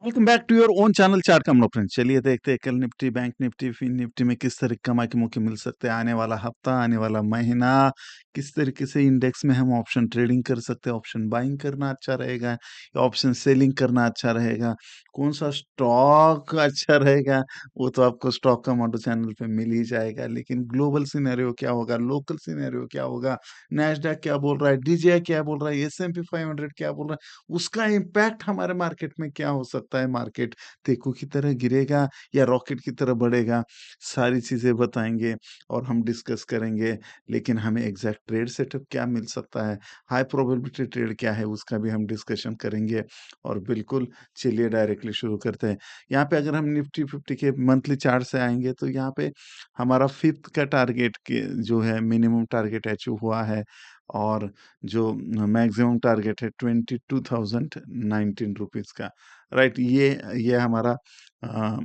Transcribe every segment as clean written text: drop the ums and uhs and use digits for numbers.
Welcome back to your own channel chart कमनो friends. चलिए देखते हैं कल Nifty, bank Nifty, fin Nifty में किस तरह के कमाई के मौके मिल सकते हैं। आने वाला हफ्ता, आने वाला महीना, किस तरीके से इंडेक्स में हम ऑप्शन ट्रेडिंग कर सकते हैं। ऑप्शन बाइंग करना अच्छा रहेगा या ऑप्शन सेलिंग करना अच्छा रहेगा। कौन सा स्टॉक अच्छा रहेगा, वो तो आपको स्टॉक कमांडो चैनल पे मिल ही जाएगा। लेकिन ग्लोबल सिनेरियो क्या होगा, लोकल सिनेरियो क्या होगा, नैस्डैक क्या बोल रहा है, डीजेआई क्या बोल रहा है, एस&पी 500 क्या बोल रहा है, उसका इम्पैक्ट हमारे मार्केट में क्या हो सकता है। मार्केट तेकू की तरह गिरेगा या रॉकेट की तरह बढ़ेगा, सारी चीज़ें बताएँगे और हम डिस्कस करेंगे। लेकिन हमें एग्ज़ैक्ट ट्रेड सेटअप क्या मिल सकता है, हाई प्रोबेबिलिटी ट्रेड क्या है, उसका भी हम डिस्कशन करेंगे। और बिल्कुल चलिए डायरेक्टली शुरू करते हैं। यहाँ पे अगर हम निफ्टी 50 के मंथली चार्ट से आएँगे तो यहाँ पे हमारा 5th का टारगेट के जो है मिनिमम टारगेट अचीव हुआ है और जो मैक्सिमम टारगेट है 22,019 रुपीज़ का। राइट, ये हमारा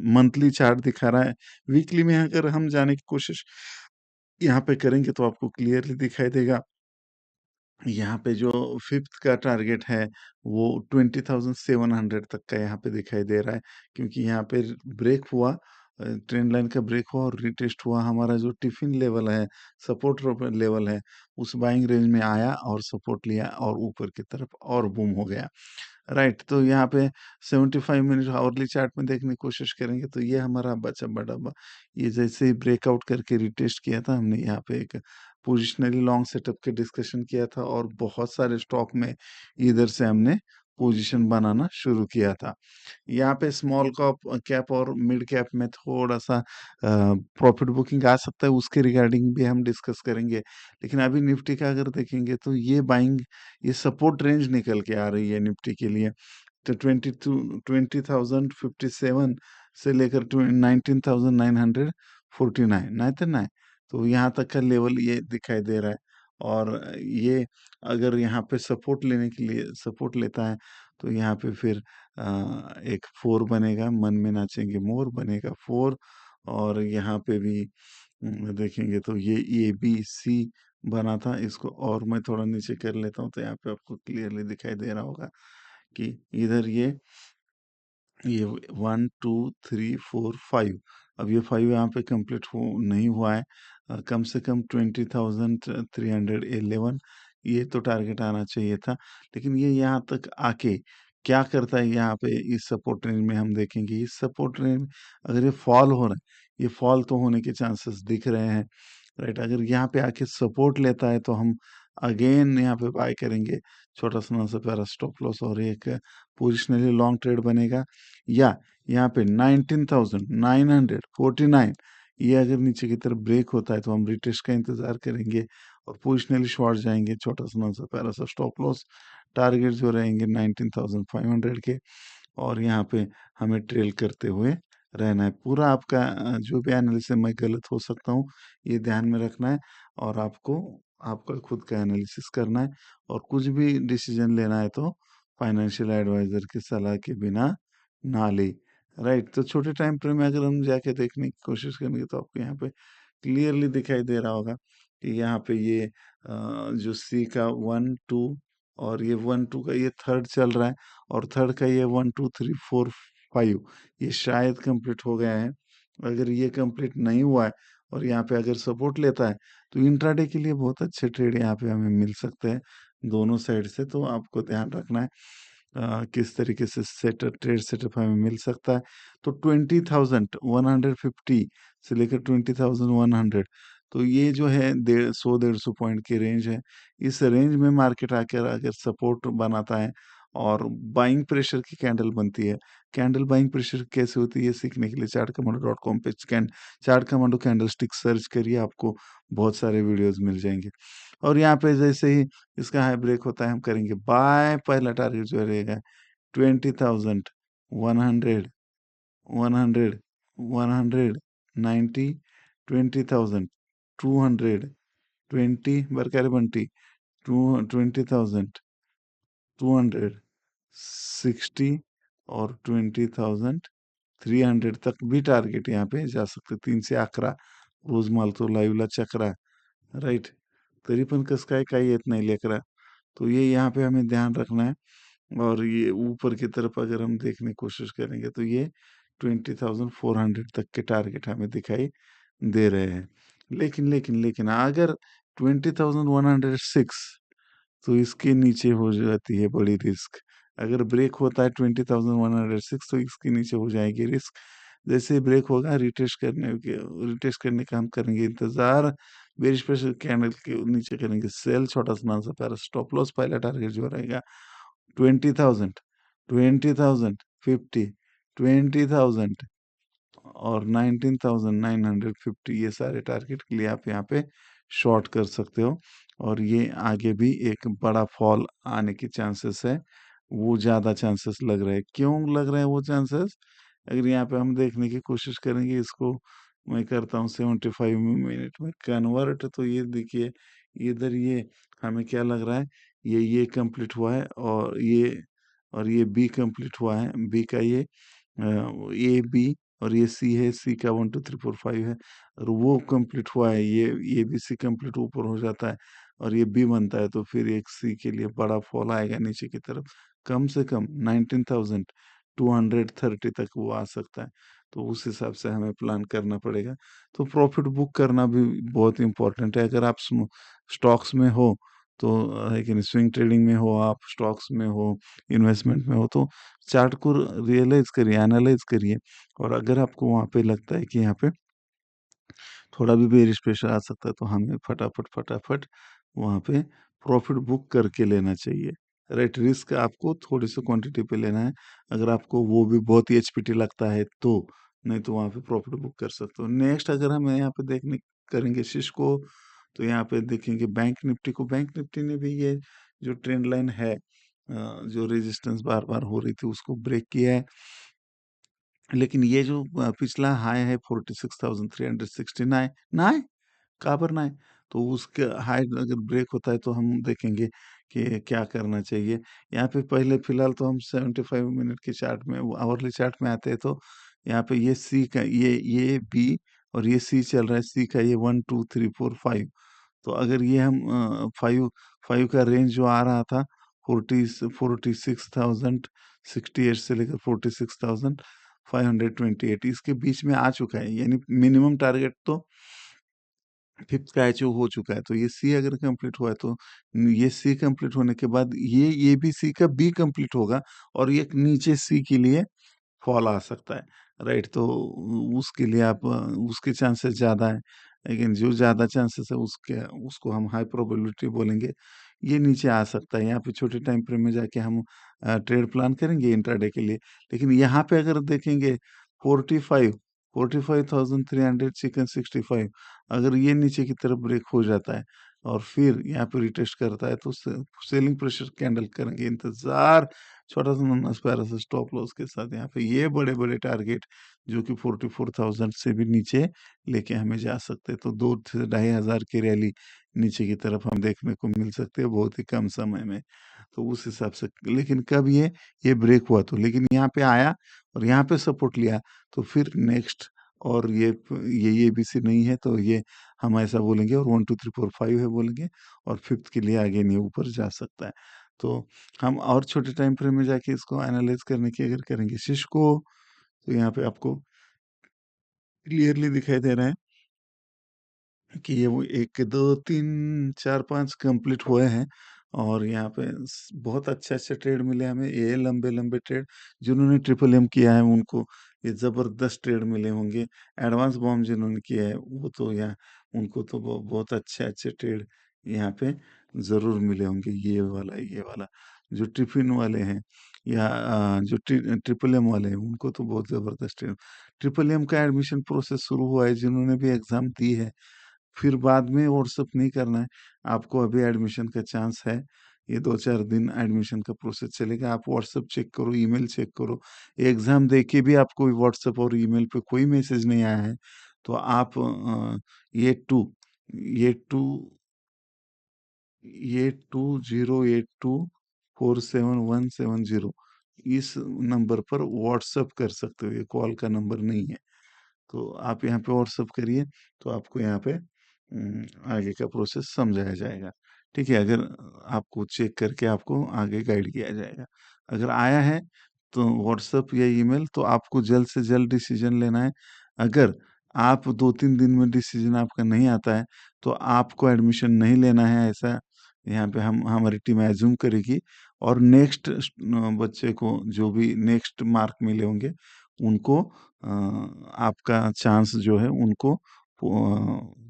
मंथली चार्ट दिखा रहा है। वीकली में अगर हम जाने की कोशिश यहाँ पे करेंगे तो आपको क्लियरली दिखाई देगा। यहाँ पे जो 5th का टारगेट है वो 20,700 तक का यहाँ पे दिखाई दे रहा है, क्योंकि यहाँ पे ब्रेक हुआ, ट्रेंड लाइन का ब्रेक हुआ और रीटेस्ट हुआ। हमारा जो टिफिन लेवल है, सपोर्ट लेवल है, उस बाइंग रेंज में आया और सपोर्ट लिया और ऊपर की तरफ और बूम हो गया। राइट, तो यहाँ पे 75 मिनट आवरली चार्ट में देखने की कोशिश करेंगे तो ये हमारा बचा बड़ा ये जैसे ही ब्रेकआउट करके रिटेस्ट किया था, हमने यहाँ पे एक पोजिशनली लॉन्ग सेटअप के डिस्कशन किया था और बहुत सारे स्टॉक में इधर से हमने पोजीशन बनाना शुरू किया था। यहाँ पे स्मॉल कैप और मिड कैप में थोड़ा-सा प्रॉफिट बुकिंग आ सकता है, उसके रिगार्डिंग भी हम डिस्कस करेंगे। लेकिन अभी निफ्टी का अगर देखेंगे तो ये सपोर्ट रेंज निकल के आ रही है निफ्टी के लिए। तो 20,057 से लेकर 19,949 9 तो यहाँ तक का लेवल ये दिखाई दे रहा है। और ये अगर यहाँ पे सपोर्ट लेने के लिए सपोर्ट लेता है तो यहाँ पे फिर एक 4 बनेगा, मन में नाचेंगे मोर बनेगा 4। और यहाँ पे भी देखेंगे तो ये बी सी बना था, इसको और मैं थोड़ा नीचे कर लेता हूँ तो यहाँ पे आपको क्लियरली दिखाई दे रहा होगा कि इधर ये 1 2 3 4 5, अब ये 5 यहाँ पे कंप्लीट हो नहीं हुआ है। कम से कम 20,311 ये तो टारगेट आना चाहिए था। लेकिन ये यहाँ तक आके क्या करता है, यहाँ पे इस सपोर्ट रेंज में हम देखेंगे। इस सपोर्ट रेंज अगर ये फॉल हो रहा है, ये फॉल तो होने के चांसेस दिख रहे हैं। राइट, अगर यहाँ पे आके सपोर्ट लेता है तो हम अगेन यहाँ पे बाय करेंगे। छोटा सा प्यारा स्टॉप लॉस और एक पोजिशनली लॉन्ग ट्रेड बनेगा। या यहाँ पे 19,949 ये अगर नीचे की तरफ ब्रेक होता है तो हम रिटेस्ट का इंतजार करेंगे और पोजिशनली शॉर्ट जाएंगे। सा प्यारा सा स्टॉप लॉस, टारगेट जो रहेंगे 19,500 के। और यहाँ पे हमें ट्रेल करते हुए रहना है। पूरा आपका जो भी एनालिसिस मैं गलत हो सकता हूँ, ये ध्यान में रखना है और आपको आपका खुद का एनालिसिस करना है। और कुछ भी डिसीजन लेना है तो फाइनेंशियल एडवाइजर की सलाह के बिना ना ले। राइट, तो छोटे टाइम फ्रेम में अगर हम जाके देखने की कोशिश करेंगे तो आपको यहाँ पे क्लियरली दिखाई दे रहा होगा कि यहाँ पे ये जो सी का 1 2 और ये 1 2 का ये थर्ड चल रहा है और थर्ड का ये 1 2 3 4 5 ये शायद कंप्लीट हो गया है। अगर ये कंप्लीट नहीं हुआ है और यहाँ पे अगर सपोर्ट लेता है तो इंट्राडे के लिए बहुत अच्छे ट्रेड यहाँ पे हमें मिल सकते हैं दोनों साइड से। तो आपको ध्यान रखना है किस तरीके से ट्रेड सेटअप हमें मिल सकता है। तो 20,150 से लेकर 20,100, तो ये जो है 150 पॉइंट की रेंज है। इस रेंज में मार्केट आकर अगर सपोर्ट बनाता है और बाइंग प्रेशर की कैंडल बनती है। कैंडल बाइंग प्रेशर कैसे होती है, ये सीखने के लिए chartcommando.com पे chart commando candle stick search करिए, आपको बहुत सारे वीडियोस मिल जाएंगे। और यहाँ पे जैसे ही इसका हाई ब्रेक होता है हम करेंगे बाय। पहला टारगेट जो रहेगा 20,100 100 100 90 20,200 20 बरकरार बंटी 20,200 60 और 20,300 तक भी टारगेट यहाँ पे जा सकते 3 से 11 रोज माल तो लाईव्हला चक्रा। राईट, तरी पण कसं काय काही येत नाही लेकरा। तो ये यहाँ पे हमें ध्यान रखना है। और ये ऊपर की तरफ अगर हम देखने की कोशिश करेंगे तो ये 20,400 तक के टारगेट हमें दिखाई दे रहे हैं। लेकिन अगर 20,106 तो इसके नीचे हो जाती है बड़ी रिस्क। अगर ब्रेक होता है 20,106 तो इसके नीचे हो जाएगी रिस्क। जैसे ही ब्रेक होगा रिटेस्ट करने का हम करेंगे इंतजार। बेरिश प्रेशर कैंडल के नीचे करेंगे सेल, छोटा सा नाम सा पैरा स्टॉप लॉस, पहला टारगेट जो रहेगा 20,000, 20,000, 50, 20,000 और 19,950, ये सारे टारगेट के लिए आप यहाँ पे शॉर्ट कर सकते हो। और ये आगे भी एक बड़ा फॉल आने की चांसेस है, वो ज़्यादा चांसेस लग रहे हैं। क्यों लग रहे हैं वो चांसेस? अगर यहाँ पे हम देखने की कोशिश करेंगे इसको, मैं करता हूँ 75 मिनट में कन्वर्ट, तो ये देखिए इधर ये हमें क्या लग रहा है, ये कंप्लीट हुआ है और ये बी कंप्लीट हुआ है, बी का ये ए बी और ये सी है, सी का 1 2 3 4 5 है और वो कंप्लीट हुआ है, ये बी सी कंप्लीट ऊपर हो जाता है और ये बी बनता है, तो फिर एक सी के लिए बड़ा फॉल आएगा नीचे की तरफ, कम से कम 19,230 तक वो आ सकता है। तो उस हिसाब से हमें प्लान करना पड़ेगा। तो प्रॉफिट बुक करना भी बहुत इंपॉर्टेंट है। अगर आप स्टॉक्स में हो तो है कि नहीं, स्विंग ट्रेडिंग में हो, आप स्टॉक्स में हो, इन्वेस्टमेंट में हो, तो चार्ट को रियलाइज करिए, एनालाइज करिए। और अगर आपको वहाँ पे लगता है कि यहाँ पे थोड़ा भी बेरिश प्रेशर आ सकता है तो हमें फटाफट वहाँ पे प्रॉफिट बुक करके लेना चाहिए। राइट, रिस्क आपको थोड़ी सी क्वांटिटी पे लेना है, अगर आपको वो भी बहुत ही एचपीटी लगता है तो, नहीं तो वहाँ पे प्रॉफिट बुक कर सकते हो। नेक्स्ट अगर हम यहाँ पे देखने करेंगे शीश को, तो यहाँ पे देखेंगे बैंक निफ्टी को। बैंक निफ्टी ने भी ये जो ट्रेंड लाइन है, जो रेजिस्टेंस बार बार हो रही थी उसको ब्रेक किया है। लेकिन ये जो पिछला हाई है 46,369 ना है, काबर ना है, तो उसके हाई अगर ब्रेक होता है तो हम देखेंगे कि क्या करना चाहिए। यहाँ पे पहले फिलहाल तो हम 75 मिनट के चार्ट में, आवरली चार्ट में आते हैं, तो यहाँ पे ये सी का ये बी और ये सी चल रहा है, सी का ये 1 2 3 4 5। तो अगर ये हम 5 का रेंज जो आ रहा था 46,068 से लेकर 46,528, इसके बीच में आ चुका है, यानी मिनिमम टारगेट तो फिफ्थ का अचीव हो चुका है। तो ये सी अगर कंप्लीट हुआ है तो ये सी कंप्लीट होने के बाद ये भी सी का बी कंप्लीट होगा और ये नीचे सी के लिए फॉल आ सकता है। राइट, तो उसके लिए आप उसके चांसेस ज़्यादा है, लेकिन जो ज़्यादा चांसेस है उसके उसको हम हाई प्रोबेबिलिटी बोलेंगे। ये नीचे आ सकता है, यहाँ पे छोटे टाइम फ्रेम में जाके हम ट्रेड प्लान करेंगे इंट्राडे के लिए। लेकिन यहाँ पे अगर देखेंगे 45 45,300 चिकन 65, अगर ये नीचे की तरफ ब्रेक हो जाता है और फिर यहाँ पे रिटेस्ट करता है तो सेलिंग प्रेशर कैंडल करेंगे इंतजार, छोटा सा नन्हा प्यारा सा स्टॉप लॉस के साथ यहाँ पे ये बड़े बड़े टारगेट जो कि 44,000 से भी नीचे लेके हमें जा सकते हैं। तो 2 से 2,500 की रैली नीचे की तरफ हम देखने को मिल सकते हैं बहुत ही कम समय में। तो उस हिसाब से, लेकिन कब ये ब्रेक हुआ तो, लेकिन यहाँ पे आया और यहाँ पे सपोर्ट लिया, तो फिर नेक्स्ट और ये बी सी नहीं है तो ये हम ऐसा बोलेंगे, और 1 2 3 4 5 है बोलेंगे, और फिफ्थ के लिए आगे नहीं ऊपर जा सकता है। तो हम और छोटे टाइम फ्रेम में जाके इसको एनालाइज करने की अगर करेंगे शीश को, तो यहाँ पे आपको क्लियरली दिखाई दे रहा है कि ये वो 1 2 3 4 5 कंप्लीट हुए हैं और यहाँ पे बहुत अच्छे ट्रेड मिले हमें, ये लंबे लंबे ट्रेड। जिन्होंने ट्रिपल एम किया है उनको ये जबरदस्त ट्रेड मिले होंगे। एडवांस बॉम्ब जिन्होंने किया है वो तो यहाँ उनको तो बहुत अच्छे ट्रेड यहाँ पे जरूर मिले होंगे। ये वाला जो टिफिन वाले हैं या जो ट्रिपल एम वाले हैं उनको तो बहुत जबरदस्त ट्रेड। ट्रिपल एम का एडमिशन प्रोसेस शुरू हुआ है, जिन्होंने भी एग्जाम दी है फिर बाद में व्हाट्सअप नहीं करना है, आपको अभी एडमिशन का चांस है। ये 2 4 दिन एडमिशन का प्रोसेस चलेगा, आप व्हाट्सअप चेक करो, ईमेल चेक करो। एग्जाम दे के भी आपको व्हाट्सअप और ईमेल पे कोई मैसेज नहीं आया है तो आप ये टू ये टू ये 208247 170 इस नंबर पर व्हाट्सअप कर सकते हो, ये कॉल का नंबर नहीं है। तो आप यहाँ पे व्हाट्सअप करिए, तो आपको यहाँ पे आगे का प्रोसेस समझाया जाएगा। ठीक है? अगर आपको चेक करके आपको आगे गाइड किया जाएगा। अगर आया है तो व्हाट्सएप या ईमेल, तो आपको जल्द से जल्द डिसीज़न लेना है। अगर आप 2-3 दिन में डिसीज़न आपका नहीं आता है, तो आपको एडमिशन नहीं लेना है, ऐसा यहाँ पे हम हमारी टीम अज़्यूम करेगी, और नेक्स्ट बच्चे को जो भी नेक्स्ट मार्क मिले होंगे, उनको आपका चांस जो है उनको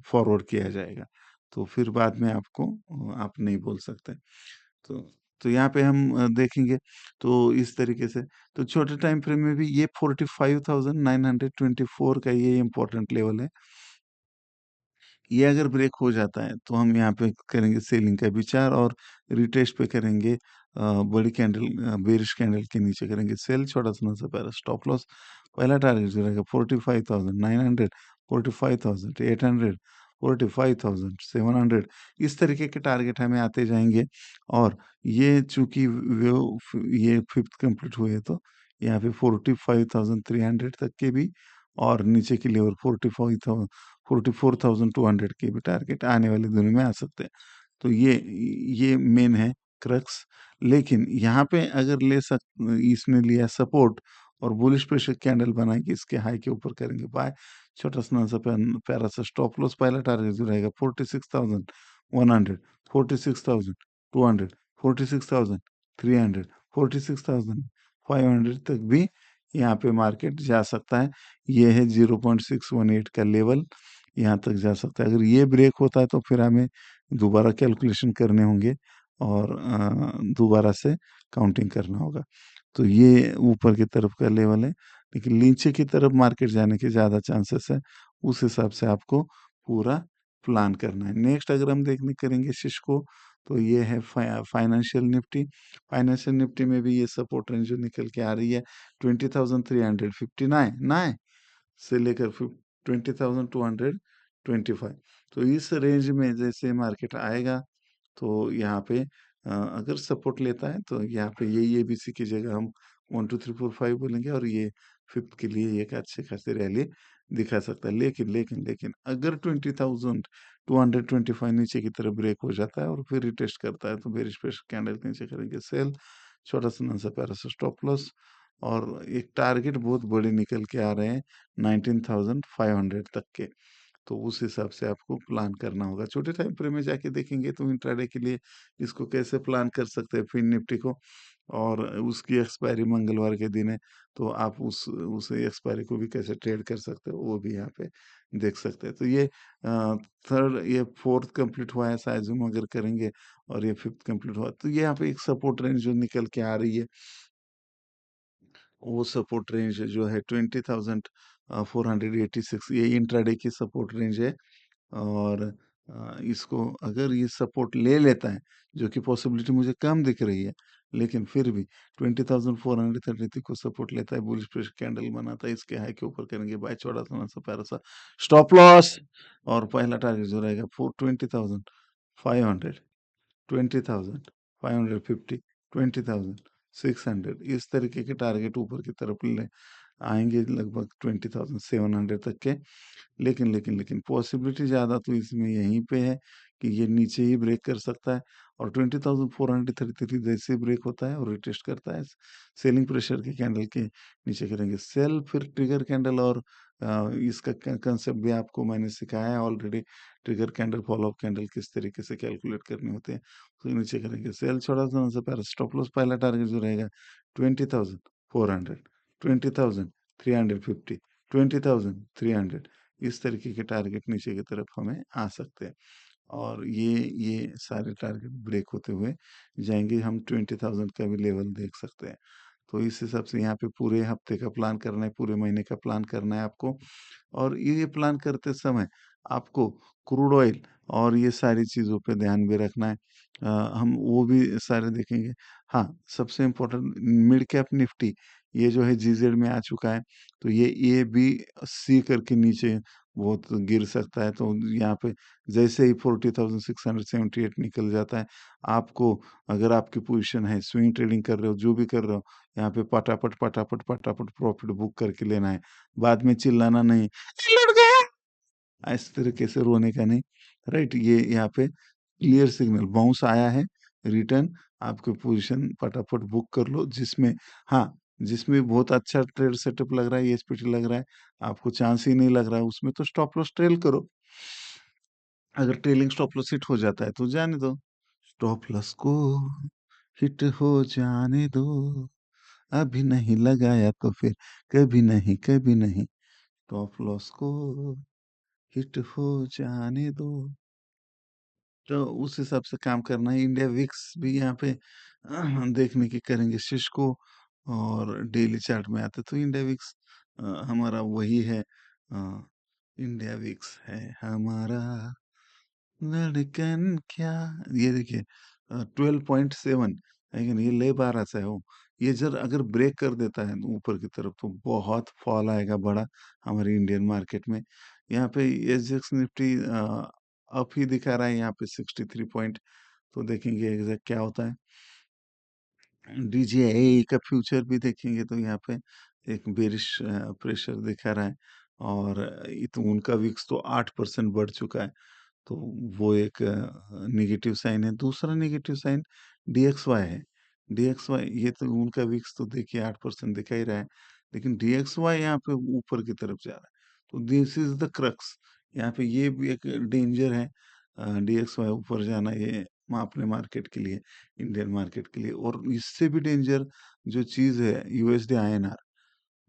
फॉरवर्ड किया जाएगा। तो फिर बाद में आपको आप नहीं बोल सकते। तो तो यहाँ पे हम देखेंगे तो इस तरीके से, तो छोटे टाइम फ्रेम में भी ये 45,924 का ये इम्पोर्टेंट लेवल है। ये अगर ब्रेक हो जाता है तो हम यहाँ पे करेंगे सेलिंग का विचार, और रिटेस्ट पे करेंगे बड़ी कैंडल, बेरिश कैंडल के नीचे करेंगे सेल, छोटा सा सा पहला स्टॉप लॉस। पहला टारगेट जो रहेगा 45,900, 45,800, 45,700, इस तरीके के टारगेट हमें आते जाएंगे। और ये चूंकि वो ये फिफ्थ कंप्लीट हुए तो यहाँ पे 45,300 तक के भी, और नीचे की लेवल 44,200 के भी टारगेट आने वाले दिनों में आ सकते हैं। तो ये मेन है क्रक्स। लेकिन यहाँ पे अगर इसने लिया सपोर्ट और बुलिश प्रेशर कैंडल बना के इसके हाई के ऊपर करेंगे बाय, छोटा सा प्यारा सा स्टॉप लॉस, पहला टारगेट जो रहेगा 46,100, 46,200, 46,300, 46,500 तक भी यहाँ पे मार्केट जा सकता है। ये है 0.618 का लेवल, यहाँ तक जा सकता है। अगर ये ब्रेक होता है तो फिर हमें दोबारा कैलकुलेशन करने होंगे, और दोबारा से काउंटिंग करना होगा। तो ये ऊपर की तरफ का लेवल है, लेकिन नीचे की तरफ मार्केट जाने के ज़्यादा चांसेस है। उस हिसाब से आपको पूरा प्लान करना है। नेक्स्ट अगर हम देखने करेंगे सिस्को, तो ये है फाइनेंशियल निफ्टी। फाइनेंशियल निफ्टी में भी ये सपोर्ट रेंज जो निकल के आ रही है 20,359 नाइन से लेकर 20,225। तो इस रेंज में जैसे मार्केट आएगा, तो यहाँ पे अगर सपोर्ट लेता है तो यहाँ पे ये एबीसी की जगह हम 1 2 3 4 5 बोलेंगे, और ये फिफ्थ के लिए एक अच्छे खासे रैली दिखा सकता है। लेकिन अगर 20,225 नीचे की तरफ ब्रेक हो जाता है और फिर रिटेस्ट करता है, तो बेरिश प्रेशर कैंडल के नीचे करेंगे सेल, छोटा सा प्यारा सा स्टॉप लॉस, और एक टारगेट बहुत बड़े निकल के आ रहे हैं 19,500 तक के। तो उस हिसाब से आपको प्लान करना होगा। छोटे टाइम फ्रेम में जाके देखेंगे तो इंट्राडे के लिए इसको कैसे प्लान कर सकते हैं फिन निफ्टी को, और उसकी एक्सपायरी मंगलवार के दिन है, तो आप उस एक्सपायरी को भी कैसे ट्रेड कर सकते हो वो भी यहाँ पे देख सकते हैं। तो ये थर्ड, ये फोर्थ कंप्लीट हुआ है साइजुम अगर करेंगे, और ये फिफ्थ कंप्लीट हुआ, तो ये यहाँ पे एक सपोर्ट रेंज जो निकल के आ रही है, वो सपोर्ट रेंज जो है 20,486, ये इंट्राडे की सपोर्ट रेंज है। और इसको अगर ये सपोर्ट ले लेता है, जो कि पॉसिबिलिटी मुझे कम दिख रही है, लेकिन फिर भी 20,433 को सपोर्ट लेता है, बुलिश प्रेशर कैंडल बनाता है, इसके हाई के ऊपर करेंगे बाय, चौड़ा सा प्यारा सा स्टॉप लॉस, और पहला टारगेट जो रहेगा 20,500, 20,550, 20,600, इस तरीके के टारगेट ऊपर की तरफ ले आएंगे लगभग 20,700 तक के। लेकिन पॉसिबिलिटी ज़्यादा तो इसमें यहीं पे है कि ये नीचे ही ब्रेक कर सकता है, और 20,433 जैसे ही ब्रेक होता है और रिटेस्ट करता है, सेलिंग प्रेशर के कैंडल के नीचे करेंगे सेल, फिर ट्रिगर कैंडल, और इसका कंसेप्ट भी आपको मैंने सिखाया है already. Trigger candle, follow up candle किस तरीके से कैलकुलेट करने होते हैं, तो नीचे करेंगे सेल, छोटा सा पहला स्टॉप लॉस, पहला टारगेट जो रहेगा 20,400, 20,350, 20,300, इस तरीके के टारगेट नीचे की तरफ हमें आ सकते हैं। और ये सारे टारगेट ब्रेक होते हुए जाएंगे, हम 20,000 का भी लेवल देख सकते हैं। तो इस हिसाब से यहाँ पे पूरे हफ्ते का प्लान करना है, पूरे महीने का प्लान करना है आपको। और ये प्लान करते समय आपको क्रूड ऑयल और ये सारी चीज़ों पे ध्यान भी रखना है। हम वो भी सारे देखेंगे। हाँ, सबसे इम्पोर्टेंट मिड कैप निफ्टी, ये जो है जीजेड में आ चुका है, तो ये भी सी करके नीचे बहुत गिर सकता है। तो यहाँ पे जैसे ही 40,678 निकल जाता है, आपको, अगर आपकी पोजीशन है, स्विंग ट्रेडिंग कर रहे हो, जो भी कर रहे हो, यहाँ पे पटापट पटापट पटापट प्रॉफिट बुक करके लेना है। बाद में चिल्लाना नहीं, लुट गया, इस तरीके से रोने का नहीं, राइट? ये यहाँ पे क्लियर सिग्नल बाउंस आया है, रिटर्न आपके पोजीशन फटाफट बुक कर लो जिसमें हाँ, जिसमें बहुत अच्छा ट्रेड सेटअप लग रहा है, एसपीटी लग रहा है, आपको चांस ही नहीं लग रहा है उसमें तो स्टॉप लॉस ट्रेल करो। अगर ट्रेलिंग स्टॉप लॉस हिट हो जाता है तो जाने दो। स्टॉप लॉस को हिट हो जाने दो, अभी नहीं लगाया तो फिर कभी नहीं, कभी नहीं। स्टॉप लॉस को हिट हो जाने दो। तो उस हिसाब से काम करना है। इंडिया विक्स भी यहाँ पे देखने की करेंगे सिस्को और डेली चार्ट में आते तो इंडिया विक्स हमारा वही है। इंडिया विक्स है हमारा धड़कन क्या। ये देखिए 12.7 लेकिन ये ले बारह से हो। ये जर अगर ब्रेक कर देता है तो ऊपर की तरफ तो बहुत फॉल आएगा बड़ा हमारी इंडियन मार्केट में। यहाँ पे एसजेक्स निफ्टी अप ही दिखा रहा है यहाँ पे 63 पॉइंट। तो देखेंगे एग्जैक्ट क्या होता है। डीजीआई का फ्यूचर भी देखेंगे तो यहाँ पे एक बेरिश प्रेशर दिखा रहा है और ये तो उनका विक्स तो 8% बढ़ चुका है। तो वो एक नेगेटिव साइन है। दूसरा नेगेटिव साइन डीएक्सवाई है। डीएक्सवाई ये तो उनका विक्स तो देखिए 8% दिखा ही रहा है, लेकिन डीएक्सवाई यहाँ पे ऊपर की तरफ जा रहा है। तो दिस इज द क्रक्स। यहाँ पे ये भी एक डेंजर है डीएक्सवाई ऊपर जाना, ये अपने मार्केट के लिए, इंडियन मार्केट के लिए। और इससे भी डेंजर जो चीज है यूएसडी आईएनआर,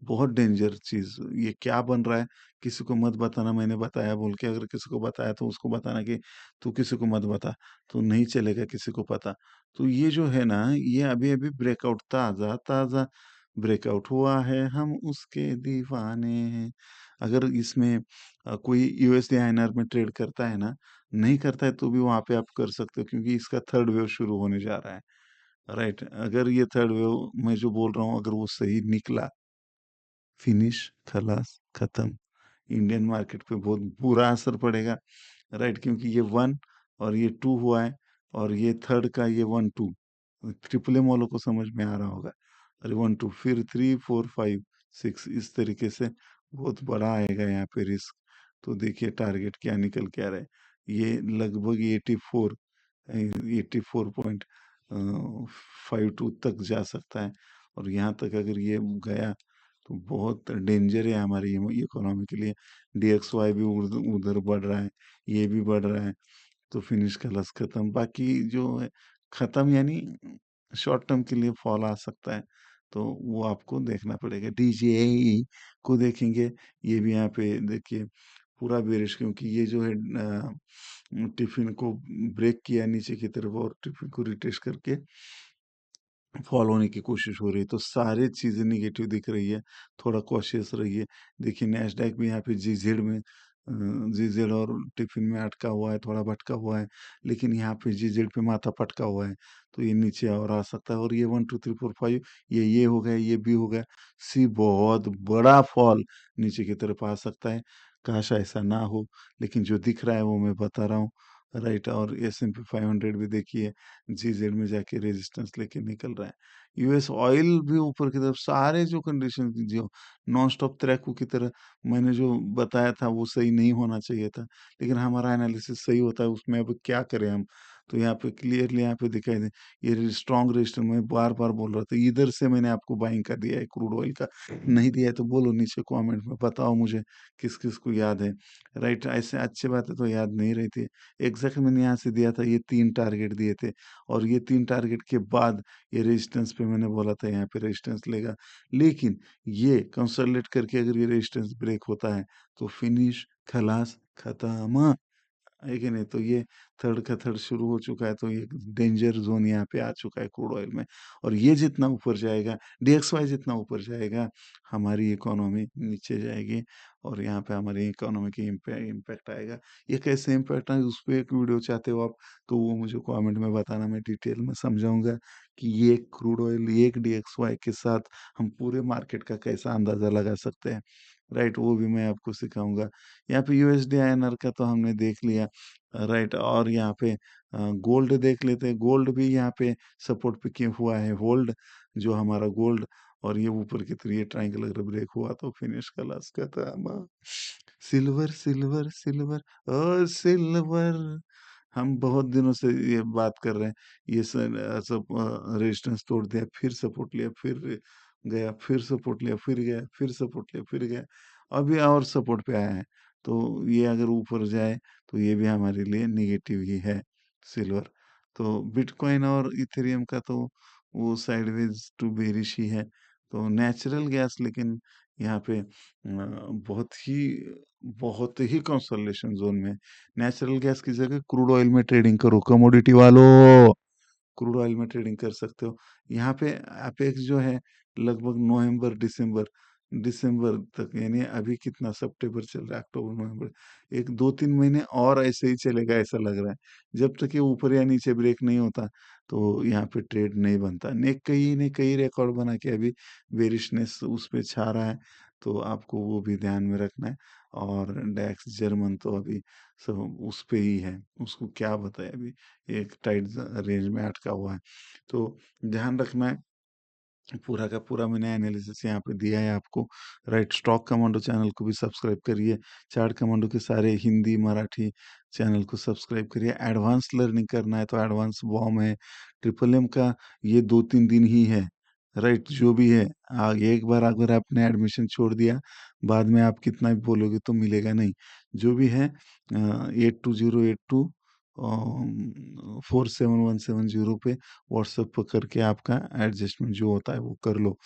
बहुत डेंजर चीज। ये क्या बन रहा है किसी को मत बताना, मैंने बताया बोल के। अगर किसी को बताया तो उसको बताना कि तू किसी को मत बता, तो नहीं चलेगा किसी को पता। तो ये जो है ना, ये अभी अभी ब्रेकआउट, ताजा ताजा ब्रेकआउट हुआ है, हम उसके दीवाने हैं। अगर इसमें कोई यूएसडी आईएनआर में ट्रेड करता है ना, नहीं करता है तो भी वहां पे आप कर सकते हो, क्योंकि इसका थर्ड वेव शुरू होने जा रहा है। राइट, अगर ये थर्ड वेव मैं जो बोल रहा हूँ अगर वो सही निकला, फिनिश, खलास, खत्म। इंडियन मार्केट पे बहुत बुरा असर पड़ेगा। राइट, क्योंकि ये वन और ये टू हुआ है, और ये थर्ड का ये वन टू, ट्रिपल एम वालों को समझ में आ रहा होगा। अरे वन टू फिर थ्री फोर फाइव सिक्स, इस तरीके से बहुत बड़ा आएगा यहाँ पे रिस्क। तो देखिए टारगेट क्या निकल के आ रहा है। ये लगभग 84.52 तक जा सकता है। और यहाँ तक अगर ये गया तो बहुत डेंजर है हमारी इकोनॉमी के लिए। डीएक्सवाई भी उधर उधर बढ़ रहा है, ये भी बढ़ रहा है। तो फिनिश का लस खत्म, बाकी जो है खत्म, यानी शॉर्ट टर्म के लिए फॉल आ सकता है। तो वो आपको देखना पड़ेगा। डीजीआई को देखेंगे, ये भी यहाँ पे देखिए पूरा बेरिश, क्योंकि ये जो है टिफिन को ब्रेक किया नीचे की तरफ और टिफिन को रिटेस्ट करके फॉल होने की कोशिश हो रही है। तो सारी चीजें निगेटिव दिख रही है, थोड़ा कॉशियस रहिए। देखिए नैस्डैक भी यहाँ पे जीजेड में जीजेड और टिफिन में अटका हुआ है, थोड़ा भटका हुआ है, लेकिन यहाँ पे जीजेड पे माथा पटका हुआ है। तो ये नीचे और आ सकता है। और ये 1 2 3 4 5, ये हो गया, ये भी हो गया, सी बहुत बड़ा फॉल नीचे की तरफ आ सकता है। काश ऐसा ना हो, लेकिन जो दिख रहा है वो मैं बता रहा हूँ। राइट, और S&P 500 भी देखिए जीजेड में जाके रेजिस्टेंस लेके निकल रहा है। यूएस ऑयल भी ऊपर की तरफ, सारे जो कंडीशन जो नॉन स्टॉप त्रैकू की तरह मैंने जो बताया था वो सही नहीं होना चाहिए था, लेकिन हमारा एनालिसिस सही होता है, उसमें अब क्या करें हम। तो यहाँ पे क्लियरली यहाँ पे दिखाई दे, ये स्ट्रॉन्ग रेजिस्टेंस मैं बार बार बोल रहा था, इधर से मैंने आपको बाइंग का दिया है क्रूड ऑयल का। नहीं दिया है तो बोलो नीचे कमेंट में, बताओ मुझे किस किस को याद है। राइट, ऐसे अच्छी बातें तो याद नहीं रहती। एग्जैक्ट मैंने यहाँ से दिया था, ये 3 टारगेट दिए थे, और ये 3 टारगेट के बाद ये रेजिस्टेंस पे मैंने बोला था यहाँ पे रेजिस्टेंस लेगा। लेकिन ये कंसोलिडेट करके अगर ये रेजिस्टेंस ब्रेक होता है तो फिनिश, खलास, खत्म, है कि नहीं। तो ये थर्ड का थर्ड शुरू हो चुका है, तो ये डेंजर जोन यहाँ पे आ चुका है क्रूड ऑयल में। और ये जितना ऊपर जाएगा, डीएक्सवाई जितना ऊपर जाएगा, हमारी इकोनॉमी नीचे जाएगी, और यहाँ पे हमारी इकोनॉमी की इम्पैक्ट आएगा। ये कैसे इम्पैक्ट है, उस पर एक वीडियो चाहते हो आप तो वो मुझे कमेंट में बताना, मैं डिटेल में समझाऊंगा कि ये क्रूड ऑयल, ये एक डीएक्सवाई के साथ हम पूरे मार्केट का कैसा अंदाजा लगा सकते हैं। राइट, वो भी मैं आपको सिखाऊंगा। यहाँ पे यूएसडी आईएनआर का तो हमने देख लिया। राइट, और यहाँ पे गोल्ड देख लेते हैं। गोल्ड भी यहाँ पे सपोर्ट पे क्यों हुआ है, होल्ड जो हमारा गोल्ड, और ये ऊपर की तरफ ये ट्रायंगल अगर ब्रेक हुआ तो फिनिश का लास्ट का था। सिल्वर सिल्वर सिल्वर, ओ सिल्वर, हम बहुत दिनों से ये बात कर रहे हैं, ये सब रेजिस्टेंस तोड़ दिया, फिर सपोर्ट लिया, फिर गया, फिर सपोर्ट लिया, फिर गया, फिर सपोर्ट लिया, फिर गया, अभी और सपोर्ट पे आया है। तो ये अगर ऊपर जाए, तो ये भी हमारे लिए नेगेटिव ही है, सिल्वर। तो बिटकॉइन और इथेरियम का तो वो साइडवेज टू बेरिश ही है। तो नेचुरल गैस लेकिन यहाँ पे बहुत ही कंसोलिडेशन ज़ोन में है। नेचुरल गैस की जगह क्रूड ऑयल में ट्रेडिंग करो कमोडिटी वालों। क्रूड ऑयल में ट्रेडिंग कर सकते हो। यहाँ पे अपेक्स जो है लगभग नवंबर दिसंबर दिसंबर तक, यानी अभी कितना सितंबर चल रहा है, अक्टूबर नवंबर, एक 2-3 महीने और ऐसे ही चलेगा ऐसा लग रहा है। जब तक ये ऊपर या नीचे ब्रेक नहीं होता, तो यहाँ पे ट्रेड नहीं बनता। कई ने कई रिकॉर्ड बना के अभी बेरिशनेस उस पे छा रहा है, तो आपको वो भी ध्यान में रखना है। और डैक्स जर्मन तो अभी सब उस पे ही है, उसको क्या बताएं अभी, एक टाइट रेंज में अटका हुआ है। तो ध्यान रखना है। पूरा का पूरा मैंने एनालिसिस यहाँ पे दिया है आपको। राइट, स्टॉक कमांडो चैनल को भी सब्सक्राइब करिए। चार्ट कमांडो के सारे हिंदी मराठी चैनल को सब्सक्राइब करिए। एडवांस लर्निंग करना है तो एडवांस बॉम है, ट्रिपल एम का ये 2-3 दिन ही है। राइट, जो भी है, एक बार अगर आपने एडमिशन छोड़ दिया, बाद में आप कितना भी बोलोगे तो मिलेगा नहीं। जो भी है 82082 47170 पे व्हाट्सएप पर करके आपका एडजस्टमेंट जो होता है वो कर लो।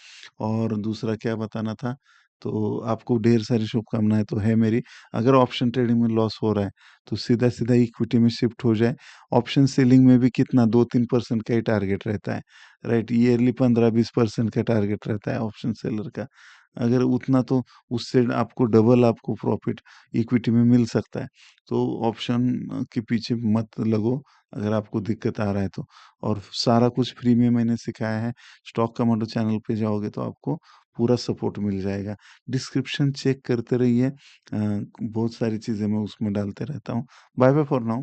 और दूसरा क्या बताना था, तो आपको ढेर सारी शुभकामनाएं तो है मेरी। अगर ऑप्शन ट्रेडिंग में लॉस हो रहा है, तो सीधा सीधा इक्विटी में शिफ्ट हो जाए। ऑप्शन सेलिंग में भी कितना 2-3% का ही टारगेट रहता है। राइट, ईयरली 15-20% का टारगेट रहता है ऑप्शन सेलर का। अगर उतना, तो उससे आपको डबल आपको प्रॉफिट इक्विटी में मिल सकता है। तो ऑप्शन के पीछे मत लगो अगर आपको दिक्कत आ रहा है तो। और सारा कुछ फ्री में मैंने सिखाया है। स्टॉक कमांडो चैनल पे जाओगे तो आपको पूरा सपोर्ट मिल जाएगा। डिस्क्रिप्शन चेक करते रहिए, बहुत सारी चीज़ें मैं उसमें डालते रहता हूँ। Bye bye for now.